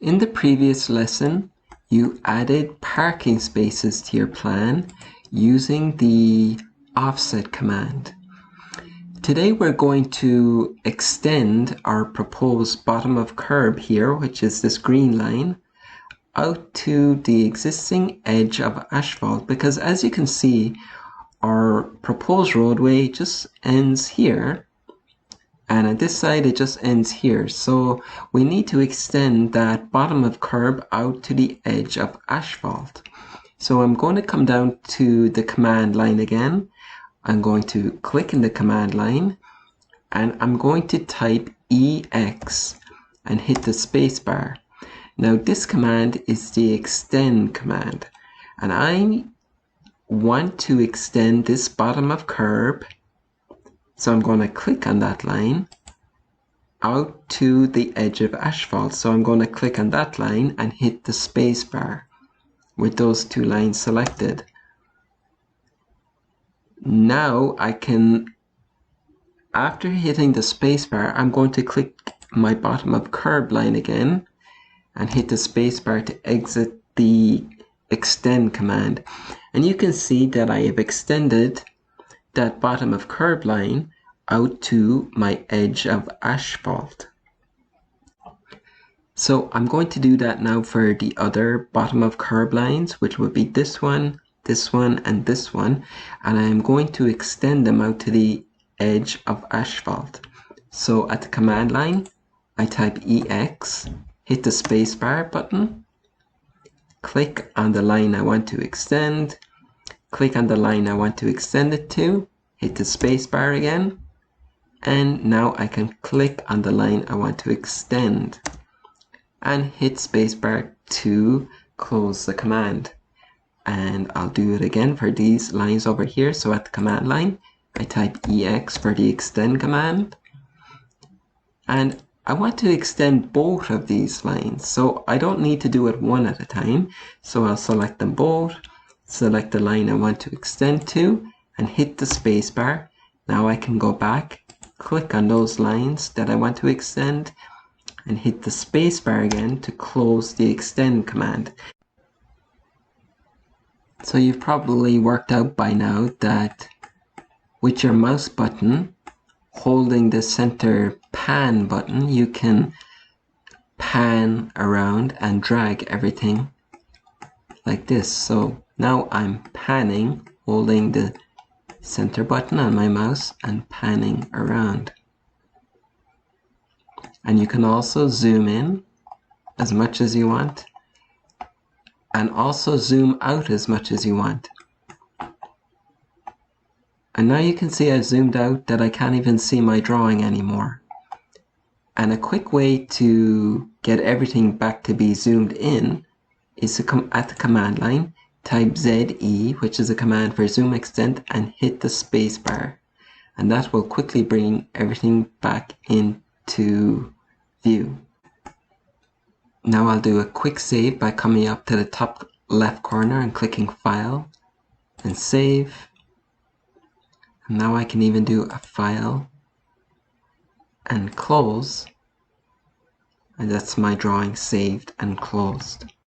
In the previous lesson, you added parking spaces to your plan using the offset command. Today we're going to extend our proposed bottom of curb here, which is this green line, out to the existing edge of asphalt, because as you can see, our proposed roadway just ends here. And at this side, it just ends here. So we need to extend that bottom of curb out to the edge of asphalt. So I'm going to come down to the command line again. I'm going to click in the command line and I'm going to type EX and hit the space bar. Now this command is the extend command. And I want to extend this bottom of curb. So I'm going to click on that line out to the edge of asphalt. So I'm going to click on that line and hit the space bar with those two lines selected. Now I can, after hitting the space bar, I'm going to click my bottom of curb line again and hit the space bar to exit the extend command. And you can see that I have extended that bottom of curb line out to my edge of asphalt. So I'm going to do that now for the other bottom of curb lines, which would be this one, and this one. And I am going to extend them out to the edge of asphalt. So at the command line, I type EX, hit the spacebar button, click on the line I want to extend, click on the line I want to extend it to, hit the spacebar again, and now I can click on the line I want to extend and hit spacebar to close the command. And I'll do it again for these lines over here. So at the command line, I type EX for the extend command. And I want to extend both of these lines. So I don't need to do it one at a time. So I'll select them both, select the line I want to extend to, and hit the spacebar. Now I can go back, click on those lines that I want to extend, and hit the spacebar again to close the extend command. So you've probably worked out by now that with your mouse button holding the center pan button, you can pan around and drag everything like this. So now I'm panning, holding the center button on my mouse and panning around. And you can also zoom in as much as you want and also zoom out as much as you want. And now you can see I've zoomed out that I can't even see my drawing anymore. And a quick way to get everything back to be zoomed in is to come at the command line, type ZE, which is a command for zoom extent, and hit the space bar. And that will quickly bring everything back into view. Now I'll do a quick save by coming up to the top left corner and clicking File and Save. And now I can even do a File and Close. And that's my drawing saved and closed.